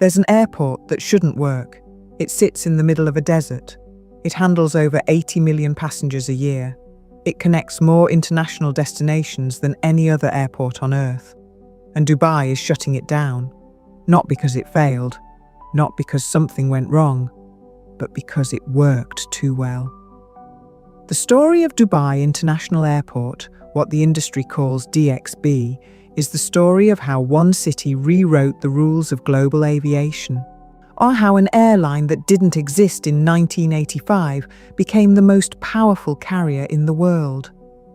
There's an airport that shouldn't work. It sits in the middle of a desert. It handles over 80 million passengers a year. It connects more international destinations than any other airport on Earth. And Dubai is shutting it down. Not because it failed, not because something went wrong, but because it worked too well. The story of Dubai International Airport, what the industry calls DXB, is the story of how one city rewrote the rules of global aviation, or how an airline that didn't exist in 1985 became the most powerful carrier in the world.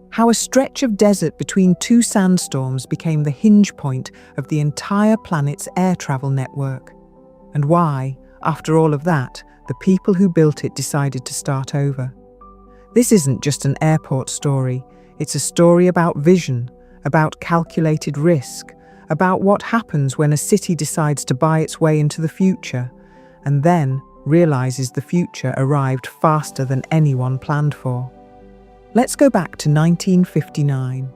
How a stretch of desert between two sandstorms became the hinge point of the entire planet's air travel network. And why, after all of that, the people who built it decided to start over. This isn't just an airport story, it's a story about vision, about calculated risk, about what happens when a city decides to buy its way into the future, and then realizes the future arrived faster than anyone planned for. Let's go back to 1959.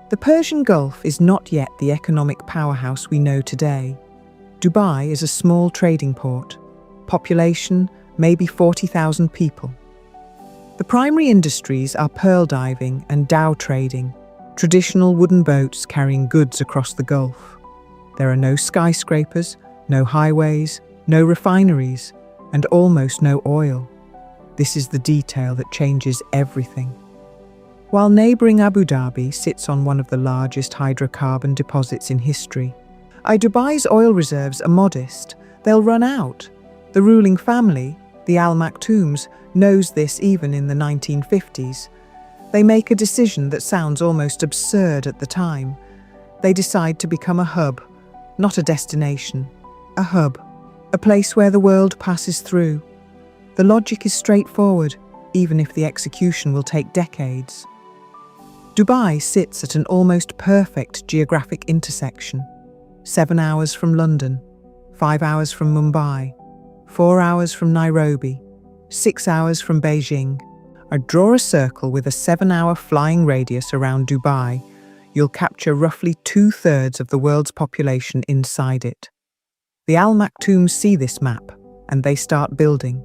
The Persian Gulf is not yet the economic powerhouse we know today. Dubai is a small trading port. Population, maybe 40,000 people. The primary industries are pearl diving and dhow trading, traditional wooden boats carrying goods across the Gulf. There are no skyscrapers, no highways, no refineries, and almost no oil. This is the detail that changes everything. While neighbouring Abu Dhabi sits on one of the largest hydrocarbon deposits in history, Dubai's oil reserves are modest. They'll run out. The ruling family, the Al Maktoums, knows this even in the 1950s. They make a decision that sounds almost absurd at the time. They decide to become a hub, not a destination. A hub, a place where the world passes through. The logic is straightforward, even if the execution will take decades. Dubai sits at an almost perfect geographic intersection. 7 hours from London, 5 hours from Mumbai, 4 hours from Nairobi, 6 hours from Beijing. Draw a circle with a 7-hour flying radius around Dubai. You'll capture roughly 2/3 of the world's population inside it. The Al Maktoums see this map, and they start building.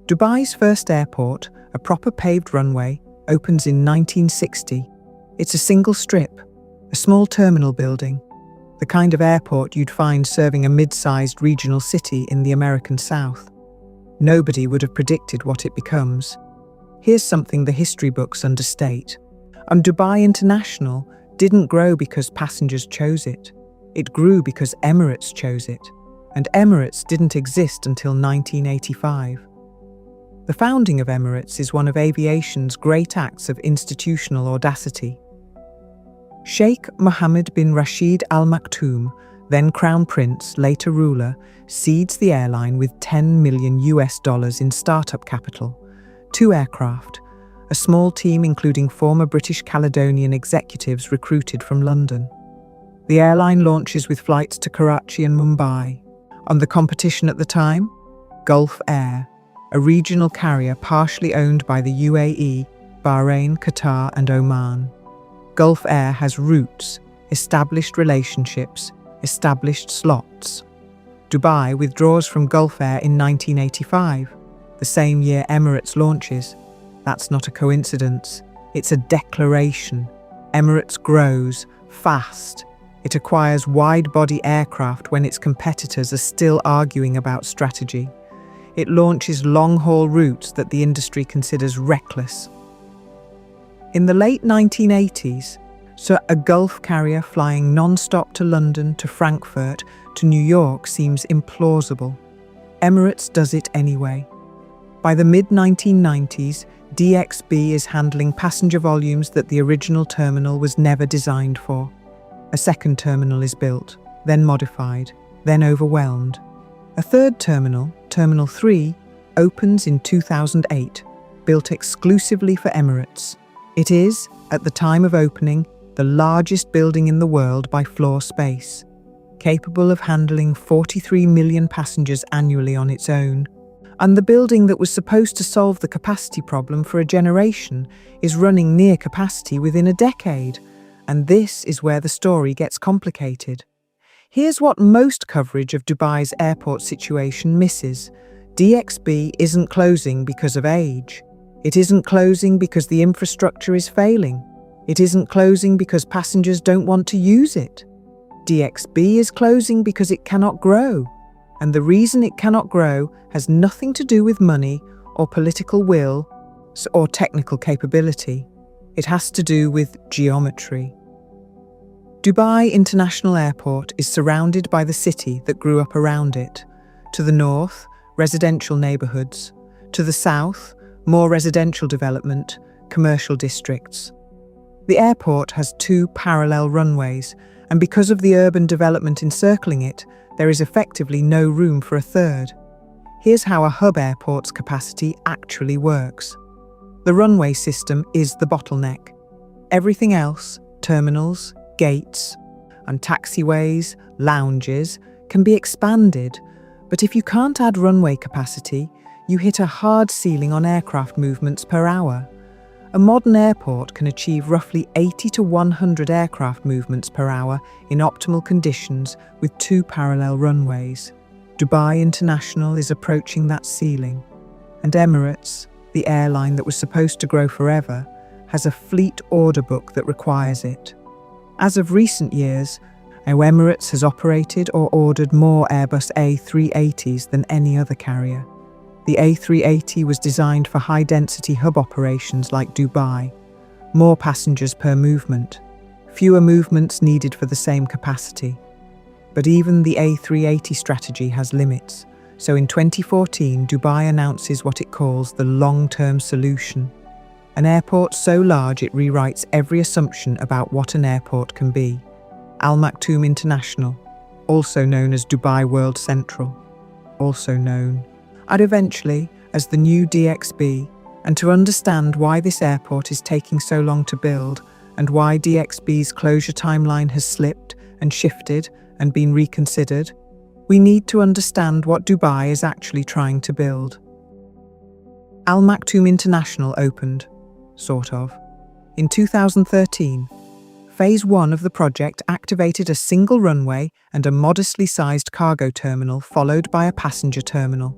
Dubai's first airport, a proper paved runway, opens in 1960. It's a single strip, a small terminal building, the kind of airport you'd find serving a mid-sized regional city in the American South. Nobody would have predicted what it becomes. Here's something the history books understate. Dubai International didn't grow because passengers chose it. It grew because Emirates chose it, and Emirates didn't exist until 1985. The founding of Emirates is one of aviation's great acts of institutional audacity. Sheikh Mohammed bin Rashid Al Maktoum, then Crown Prince, later ruler, seeds the airline with $10 million in startup capital, 2 aircraft, a small team including former British Caledonian executives recruited from London. The airline launches with flights to Karachi and Mumbai. The competition at the time? Gulf Air, a regional carrier partially owned by the UAE, Bahrain, Qatar and Oman. Gulf Air has roots, established relationships, established slots. Dubai withdraws from Gulf Air in 1985, the same year Emirates launches. That's not a coincidence. It's a declaration. Emirates grows fast. It acquires wide-body aircraft when its competitors are still arguing about strategy. It launches long-haul routes that the industry considers reckless. In the late 1980s, a Gulf carrier flying non-stop to London, to Frankfurt, to New York seems implausible. Emirates does it anyway. By the mid-1990s, DXB is handling passenger volumes that the original terminal was never designed for. A second terminal is built, then modified, then overwhelmed. A third terminal, Terminal 3, opens in 2008, built exclusively for Emirates. It is, at the time of opening, the largest building in the world by floor space, capable of handling 43 million passengers annually on its own. And the building that was supposed to solve the capacity problem for a generation is running near capacity within a decade. And this is where the story gets complicated. Here's what most coverage of Dubai's airport situation misses. DXB isn't closing because of age. It isn't closing because the infrastructure is failing. It isn't closing because passengers don't want to use it. DXB is closing because it cannot grow. And the reason it cannot grow has nothing to do with money or political will or technical capability. It has to do with geometry. Dubai International Airport is surrounded by the city that grew up around it. To the north, residential neighbourhoods. To the south, more residential development, commercial districts. The airport has two parallel runways, and because of the urban development encircling it, there is effectively no room for a third. Here's how a hub airport's capacity actually works. The runway system is the bottleneck. Everything else, terminals, gates, and taxiways, lounges, can be expanded, but if you can't add runway capacity, you hit a hard ceiling on aircraft movements per hour. A modern airport can achieve roughly 80 to 100 aircraft movements per hour in optimal conditions with two parallel runways. Dubai International is approaching that ceiling, and Emirates, the airline that was supposed to grow forever, has a fleet order book that requires it. As of recent years, Emirates has operated or ordered more Airbus A380s than any other carrier. The A380 was designed for high-density hub operations like Dubai. More passengers per movement, fewer movements needed for the same capacity. But even the A380 strategy has limits, so in 2014 Dubai announces what it calls the long-term solution. An airport so large it rewrites every assumption about what an airport can be. Al Maktoum International, also known as Dubai World Central, also known, and eventually as the new DXB, and to understand why this airport is taking so long to build and why DXB's closure timeline has slipped and shifted and been reconsidered, we need to understand what Dubai is actually trying to build. Al Maktoum International opened, sort of, in 2013. Phase 1 of the project activated a single runway and a modestly sized cargo terminal followed by a passenger terminal.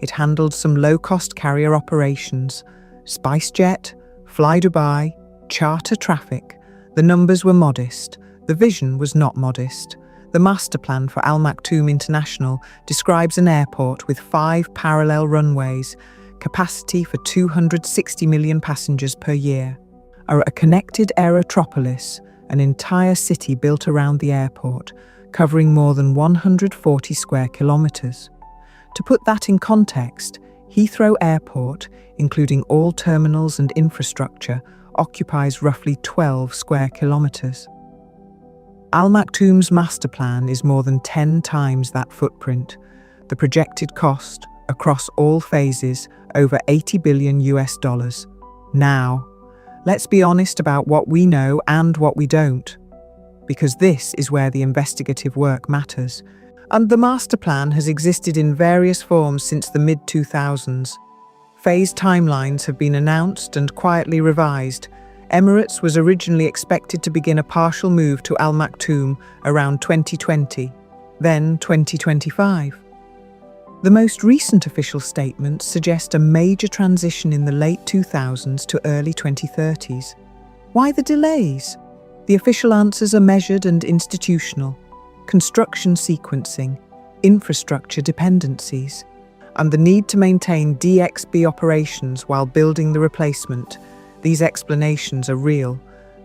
It handled some low-cost carrier operations, SpiceJet, Fly Dubai, charter traffic. The numbers were modest. The vision was not modest. The master plan for Al Maktoum International describes an airport with 5 parallel runways, capacity for 260 million passengers per year. A connected aerotropolis, an entire city built around the airport, covering more than 140 square kilometres. To put that in context, Heathrow Airport, including all terminals and infrastructure, occupies roughly 12 square kilometres. Al Maktoum's master plan is more than 10 times that footprint. The projected cost, across all phases, over $80 billion. Now, let's be honest about what we know and what we don't, because this is where the investigative work matters. And the master plan has existed in various forms since the mid-2000s. Phase timelines have been announced and quietly revised. Emirates was originally expected to begin a partial move to Al Maktoum around 2020, then 2025. The most recent official statements suggest a major transition in the late 2000s to early 2030s. Why the delays? The official answers are measured and institutional. Construction sequencing, infrastructure dependencies, and the need to maintain DXB operations while building the replacement. These explanations are real.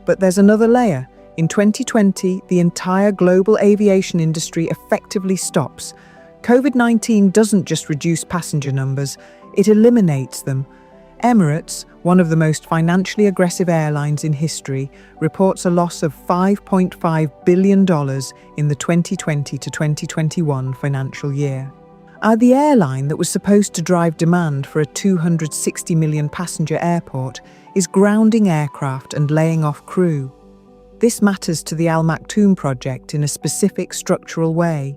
But there's another layer. In 2020, the entire global aviation industry effectively stops. COVID-19 doesn't just reduce passenger numbers, it eliminates them. Emirates, one of the most financially aggressive airlines in history, reports a loss of $5.5 billion in the 2020 to 2021 financial year. The airline that was supposed to drive demand for a 260 million passenger airport is grounding aircraft and laying off crew. This matters to the Al Maktoum project in a specific structural way.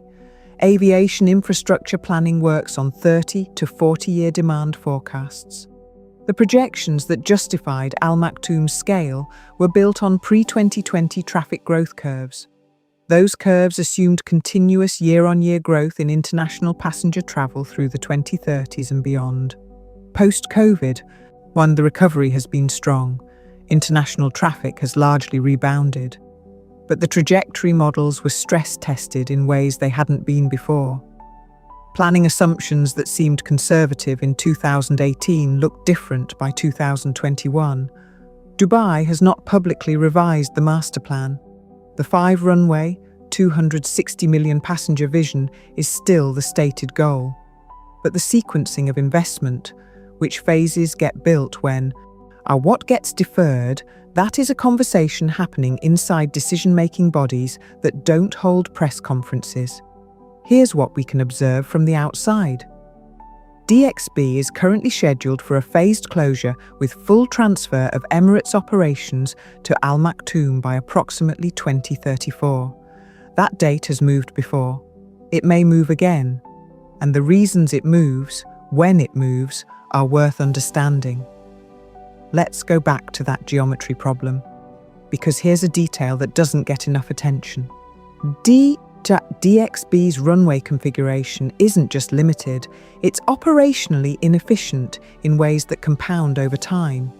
Aviation infrastructure planning works on 30 to 40-year demand forecasts. The projections that justified Al Maktoum's scale were built on pre-2020 traffic growth curves. Those curves assumed continuous year-on-year growth in international passenger travel through the 2030s and beyond. Post-COVID, when the recovery has been strong, international traffic has largely rebounded. But the trajectory models were stress-tested in ways they hadn't been before. Planning assumptions that seemed conservative in 2018 looked different by 2021. Dubai has not publicly revised the master plan. The 5-runway, 260 million passenger vision is still the stated goal. But the sequencing of investment, which phases get built when, what gets deferred, that is a conversation happening inside decision-making bodies that don't hold press conferences. Here's what we can observe from the outside. DXB is currently scheduled for a phased closure with full transfer of Emirates operations to Al Maktoum by approximately 2034. That date has moved before. It may move again. And the reasons it moves, when it moves, are worth understanding. Let's go back to that geometry problem, because here's a detail that doesn't get enough attention. DXB's runway configuration isn't just limited, it's operationally inefficient in ways that compound over time.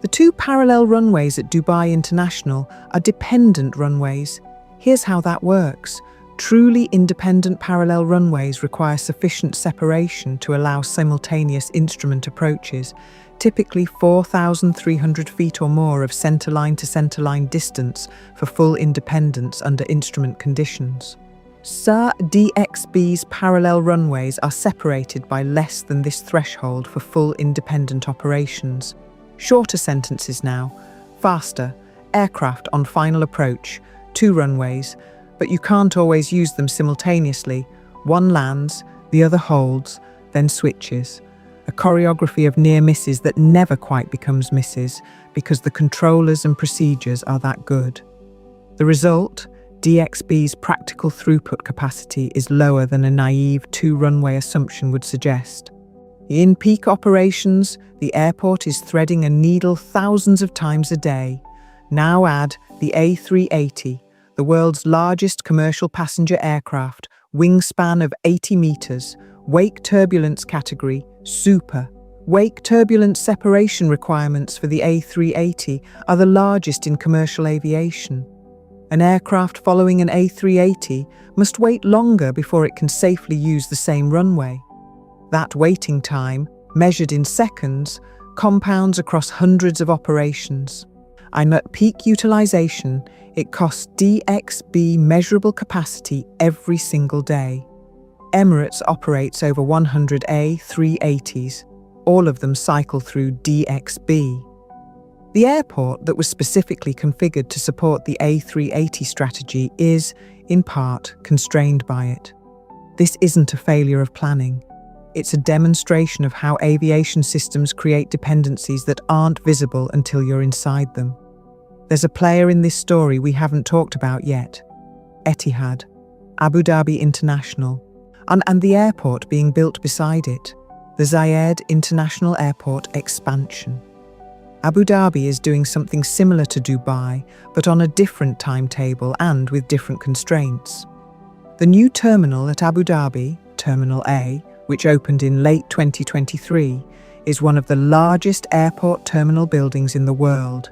The 2 parallel runways at Dubai International are dependent runways. Here's how that works. Truly independent parallel runways require sufficient separation to allow simultaneous instrument approaches, typically 4,300 feet or more of centerline to centerline distance for full independence under instrument conditions. DXB's parallel runways are separated by less than this threshold for full independent operations. Shorter sentences now, faster, aircraft on final approach, 2 runways, but you can't always use them simultaneously. One lands, the other holds, then switches. A choreography of near misses that never quite becomes misses because the controllers and procedures are that good. The result? DXB's practical throughput capacity is lower than a naive 2-runway assumption would suggest. In peak operations, the airport is threading a needle thousands of times a day. Now add the A380, the world's largest commercial passenger aircraft, wingspan of 80 meters, wake turbulence category, super. Wake turbulence separation requirements for the A380 are the largest in commercial aviation. An aircraft following an A380 must wait longer before it can safely use the same runway. That waiting time, measured in seconds, compounds across hundreds of operations. And at peak utilization, it costs DXB measurable capacity every single day. Emirates operates over 100 A380s. All of them cycle through DXB. The airport that was specifically configured to support the A380 strategy is, in part, constrained by it. This isn't a failure of planning. It's a demonstration of how aviation systems create dependencies that aren't visible until you're inside them. There's a player in this story we haven't talked about yet. Etihad, Abu Dhabi International, and the airport being built beside it, the Zayed International Airport expansion. Abu Dhabi is doing something similar to Dubai, but on a different timetable and with different constraints. The new terminal at Abu Dhabi, Terminal A, which opened in late 2023, is one of the largest airport terminal buildings in the world,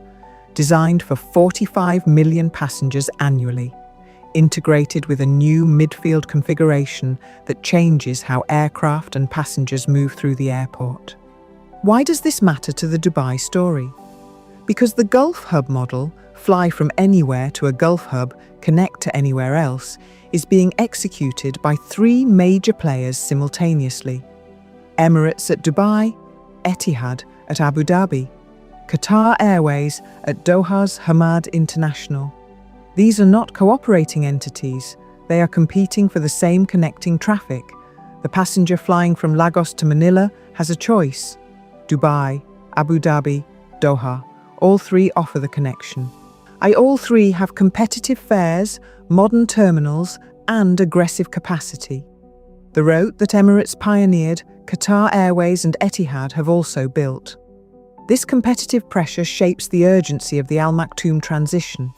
designed for 45 million passengers annually, integrated with a new midfield configuration that changes how aircraft and passengers move through the airport. Why does this matter to the Dubai story? Because the Gulf Hub model, fly from anywhere to a Gulf Hub, connect to anywhere else, is being executed by 3 major players simultaneously. Emirates at Dubai, Etihad at Abu Dhabi, Qatar Airways at Doha's Hamad International. These are not cooperating entities, they are competing for the same connecting traffic. The passenger flying from Lagos to Manila has a choice. Dubai, Abu Dhabi, Doha, all 3 offer the connection. All 3 have competitive fares, modern terminals, and aggressive capacity. The route that Emirates pioneered, Qatar Airways and Etihad have also built. This competitive pressure shapes the urgency of the Al Maktoum transition.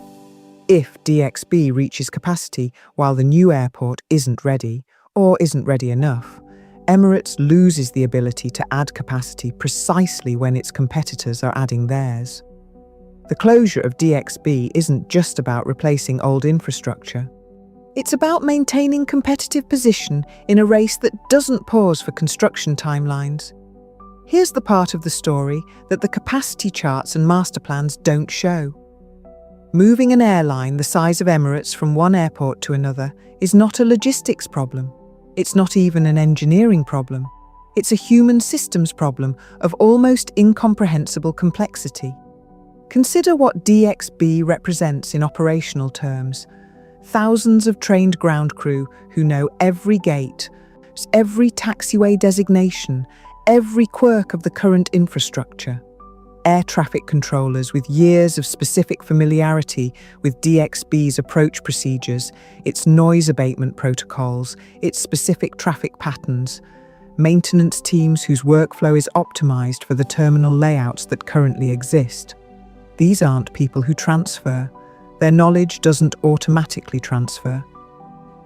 if DXB reaches capacity while the new airport isn't ready, or isn't ready enough, Emirates loses the ability to add capacity precisely when its competitors are adding theirs. The closure of DXB isn't just about replacing old infrastructure. It's about maintaining competitive position in a race that doesn't pause for construction timelines. Here's the part of the story that the capacity charts and master plans don't show. Moving an airline the size of Emirates from one airport to another is not a logistics problem. It's not even an engineering problem. It's a human systems problem of almost incomprehensible complexity. Consider what DXB represents in operational terms. Thousands of trained ground crew who know every gate, every taxiway designation, every quirk of the current infrastructure. Air traffic controllers with years of specific familiarity with DXB's approach procedures, its noise abatement protocols, its specific traffic patterns. Maintenance teams whose workflow is optimized for the terminal layouts that currently exist. These aren't people who transfer. Their knowledge doesn't automatically transfer.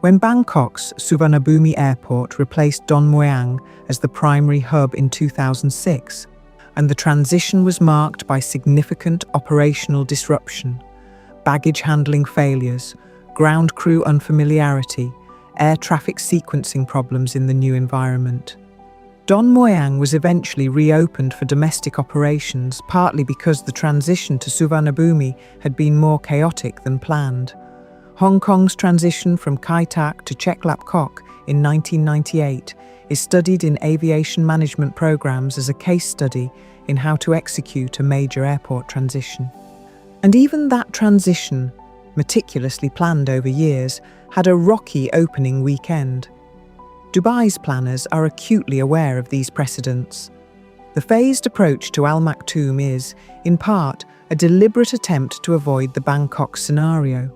When Bangkok's Suvarnabhumi Airport replaced Don Mueang as the primary hub in 2006, and the transition was marked by significant operational disruption, baggage handling failures, ground crew unfamiliarity, air traffic sequencing problems in the new environment. Don Mueang was eventually reopened for domestic operations, partly because the transition to Suvarnabhumi had been more chaotic than planned. Hong Kong's transition from Kai Tak to Chek Lap Kok in 1998 is studied in aviation management programs as a case study in how to execute a major airport transition. And even that transition, meticulously planned over years, had a rocky opening weekend. Dubai's planners are acutely aware of these precedents. The phased approach to Al Maktoum is, in part, a deliberate attempt to avoid the Bangkok scenario.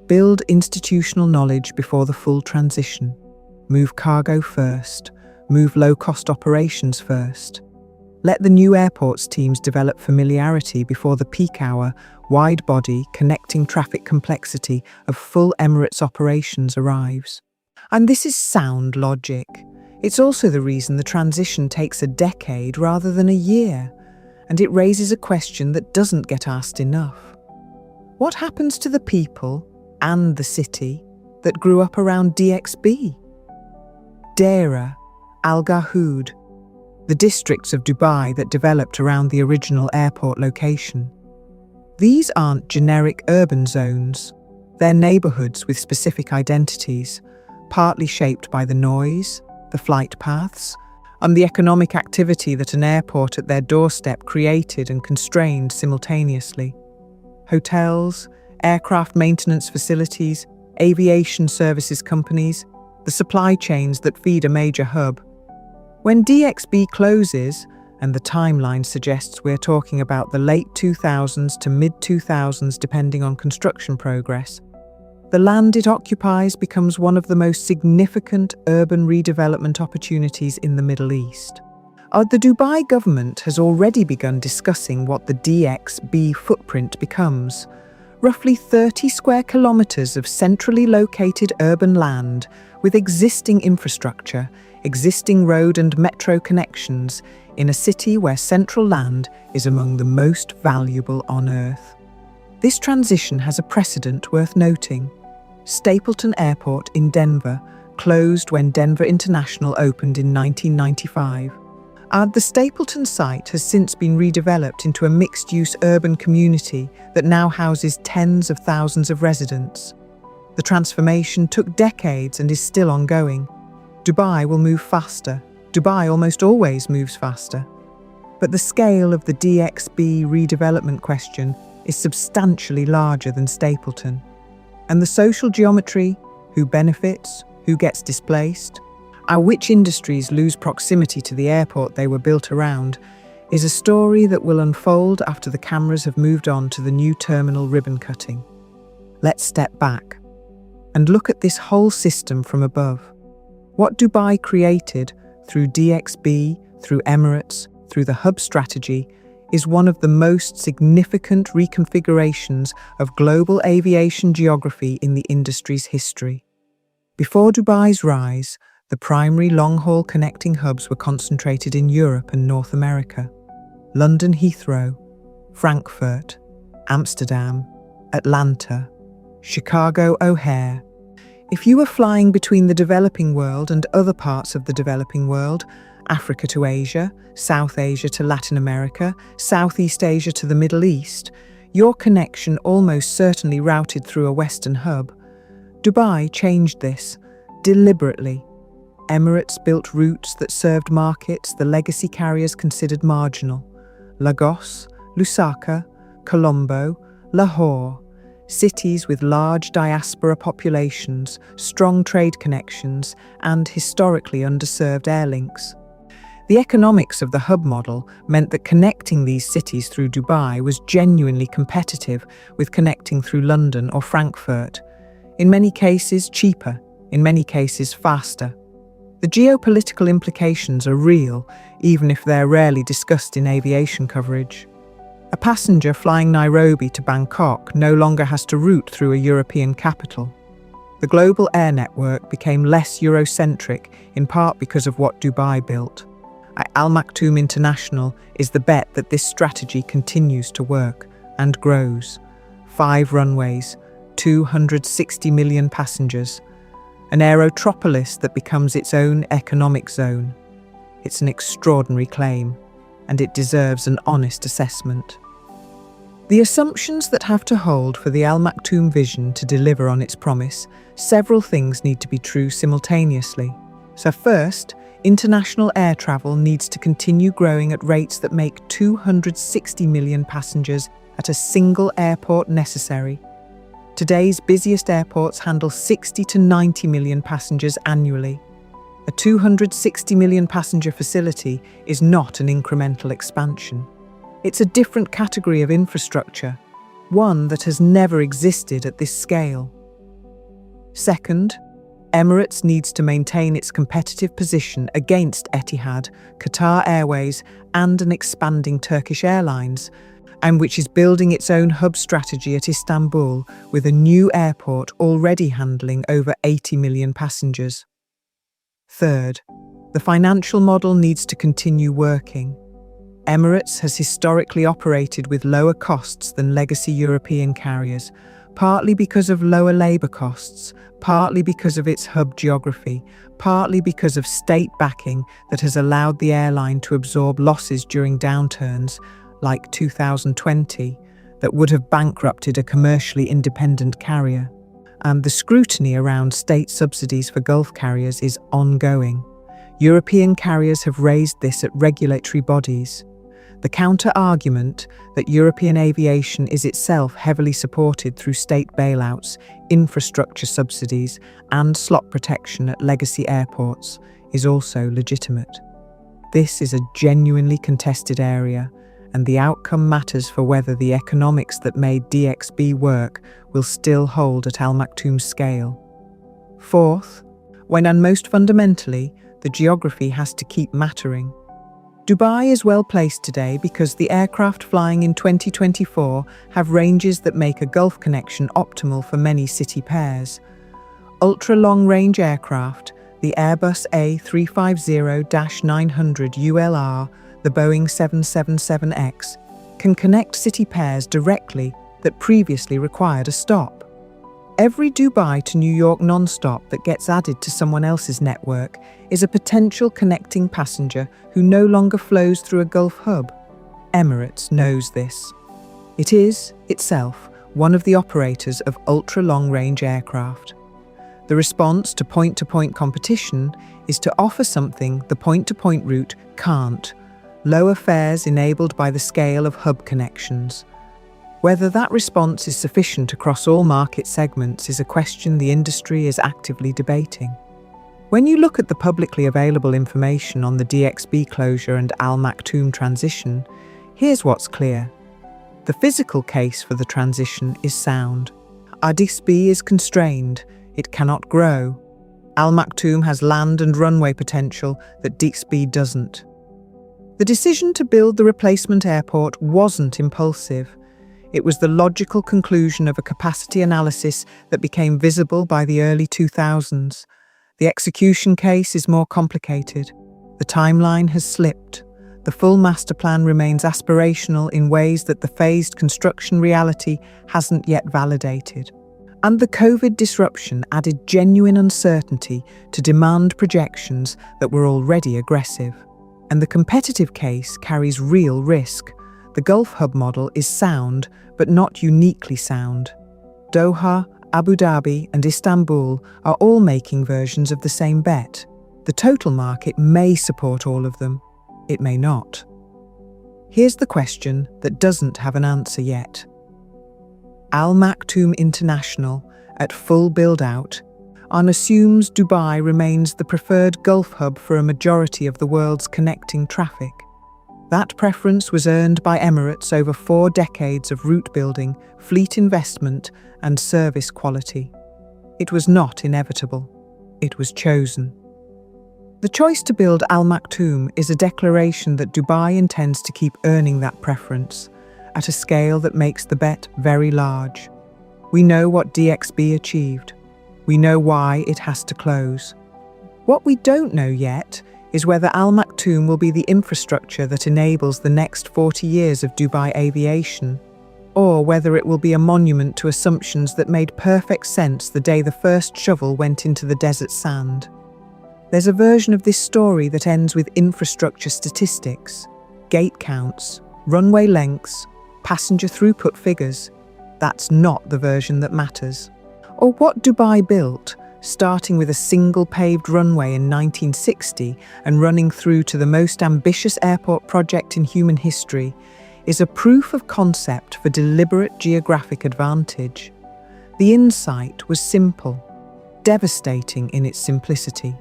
Build institutional knowledge before the full transition. Move cargo first. Move low-cost operations first. Let the new airports teams develop familiarity before the peak hour, wide-body, connecting traffic complexity of full Emirates operations arrives. And this is sound logic. It's also the reason the transition takes a decade rather than a year, and it raises a question that doesn't get asked enough. What happens to the people and the city that grew up around DXB? Deira, Al Garhoud, the districts of Dubai that developed around the original airport location. These aren't generic urban zones. They're neighbourhoods with specific identities, partly shaped by the noise, the flight paths, and the economic activity that an airport at their doorstep created and constrained simultaneously. Hotels, aircraft maintenance facilities, aviation services companies, the supply chains that feed a major hub. When DXB closes, and the timeline suggests we're talking about the late 2000s to mid-2000s depending on construction progress, the land it occupies becomes one of the most significant urban redevelopment opportunities in the Middle East. The Dubai government has already begun discussing what the DXB footprint becomes. Roughly 30 square kilometres of centrally located urban land with existing infrastructure, existing road and metro connections in a city where central land is among the most valuable on Earth. This transition has a precedent worth noting. Stapleton Airport in Denver closed when Denver International opened in 1995. The Stapleton site has since been redeveloped into a mixed-use urban community that now houses tens of thousands of residents. The transformation took decades and is still ongoing. Dubai will move faster. Dubai almost always moves faster. But the scale of the DXB redevelopment question is substantially larger than Stapleton. And the social geometry, who benefits, who gets displaced, which industries lose proximity to the airport they were built around, is a story that will unfold after the cameras have moved on to the new terminal ribbon cutting. Let's step back and look at this whole system from above. What Dubai created through DXB, through Emirates, through the hub strategy, is one of the most significant reconfigurations of global aviation geography in the industry's history. Before Dubai's rise, the primary long-haul connecting hubs were concentrated in Europe and North America. London Heathrow, Frankfurt, Amsterdam, Atlanta, Chicago O'Hare. If you were flying between the developing world and other parts of the developing world, Africa to Asia, South Asia to Latin America, Southeast Asia to the Middle East, your connection almost certainly routed through a Western hub. Dubai changed this, deliberately. Emirates built routes that served markets the legacy carriers considered marginal. Lagos, Lusaka, Colombo, Lahore, cities with large diaspora populations, strong trade connections, and historically underserved air links. The economics of the hub model meant that connecting these cities through Dubai was genuinely competitive with connecting through London or Frankfurt. In many cases, cheaper, in many cases, faster. The geopolitical implications are real, even if they're rarely discussed in aviation coverage. A passenger flying Nairobi to Bangkok no longer has to route through a European capital. The global air network became less Eurocentric, in part because of what Dubai built. Al Maktoum International is the bet that this strategy continues to work and grows. 5 runways, 260 million passengers. An aerotropolis that becomes its own economic zone. It's an extraordinary claim, and it deserves an honest assessment. The assumptions that have to hold for the Al Maktoum vision to deliver on its promise, several things need to be true simultaneously. So first, international air travel needs to continue growing at rates that make 260 million passengers at a single airport necessary. Today's busiest airports handle 60 to 90 million passengers annually. A 260 million passenger facility is not an incremental expansion. It's a different category of infrastructure, one that has never existed at this scale. Second, Emirates needs to maintain its competitive position against Etihad, Qatar Airways, and an expanding Turkish Airlines, and which is building its own hub strategy at Istanbul with a new airport already handling over 80 million passengers. Third, the financial model needs to continue working. Emirates has historically operated with lower costs than legacy European carriers, partly because of lower labour costs, partly because of its hub geography, partly because of state backing that has allowed the airline to absorb losses during downturns, like 2020, that would have bankrupted a commercially independent carrier. And the scrutiny around state subsidies for Gulf carriers is ongoing. European carriers have raised this at regulatory bodies. The counter-argument that European aviation is itself heavily supported through state bailouts, infrastructure subsidies, and slot protection at legacy airports is also legitimate. This is a genuinely contested area, and the outcome matters for whether the economics that made DXB work will still hold at Al Maktoum's scale. Fourth, and most fundamentally, the geography has to keep mattering. Dubai is well placed today because the aircraft flying in 2024 have ranges that make a Gulf connection optimal for many city pairs. Ultra-long-range aircraft, the Airbus A350-900 ULR, the Boeing 777X, can connect city pairs directly that previously required a stop. Every Dubai to New York non-stop that gets added to someone else's network is a potential connecting passenger who no longer flows through a Gulf hub. Emirates knows this. It is, itself, one of the operators of ultra-long-range aircraft. The response to point-to-point competition is to offer something the point-to-point route can't: lower fares enabled by the scale of hub connections. Whether that response is sufficient across all market segments is a question the industry is actively debating. When you look at the publicly available information on the DXB closure and Al Maktoum transition, here's what's clear. The physical case for the transition is sound. DXB is constrained, it cannot grow. Al Maktoum has land and runway potential that DXB doesn't. The decision to build the replacement airport wasn't impulsive. It was the logical conclusion of a capacity analysis that became visible by the early 2000s. The execution case is more complicated. The timeline has slipped. The full master plan remains aspirational in ways that the phased construction reality hasn't yet validated. And the COVID disruption added genuine uncertainty to demand projections that were already aggressive. And the competitive case carries real risk. The Gulf Hub model is sound, but not uniquely sound. Doha, Abu Dhabi, and Istanbul are all making versions of the same bet. The total market may support all of them. It may not. Here's the question that doesn't have an answer yet. Al Maktoum International, at full build-out, assumes Dubai remains the preferred Gulf hub for a majority of the world's connecting traffic. That preference was earned by Emirates over 4 decades of route building, fleet investment, and service quality. It was not inevitable. It was chosen. The choice to build Al Maktoum is a declaration that Dubai intends to keep earning that preference, at a scale that makes the bet very large. We know what DXB achieved. We know why it has to close. What we don't know yet is whether Al Maktoum will be the infrastructure that enables the next 40 years of Dubai aviation, or whether it will be a monument to assumptions that made perfect sense the day the first shovel went into the desert sand. There's a version of this story that ends with infrastructure statistics, gate counts, runway lengths, passenger throughput figures. That's not the version that matters. Or what Dubai built, starting with a single paved runway in 1960 and running through to the most ambitious airport project in human history, is a proof of concept for deliberate geographic advantage. The insight was simple, devastating in its simplicity.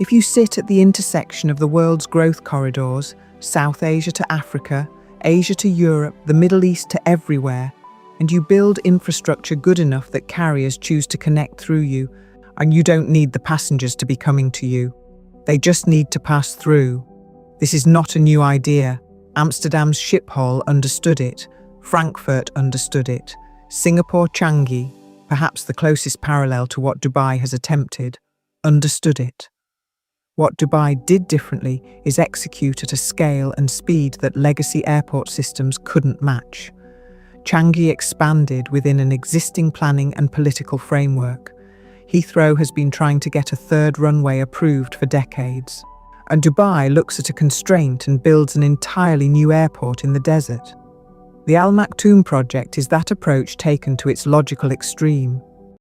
If you sit at the intersection of the world's growth corridors, South Asia to Africa, Asia to Europe, the Middle East to everywhere, and you build infrastructure good enough that carriers choose to connect through you, and you don't need the passengers to be coming to you. They just need to pass through. This is not a new idea. Amsterdam's Schiphol understood it. Frankfurt understood it. Singapore Changi, perhaps the closest parallel to what Dubai has attempted, understood it. What Dubai did differently is execute at a scale and speed that legacy airport systems couldn't match. Changi expanded within an existing planning and political framework. Heathrow has been trying to get a third runway approved for decades. And Dubai looks at a constraint and builds an entirely new airport in the desert. The Al Maktoum project is that approach taken to its logical extreme.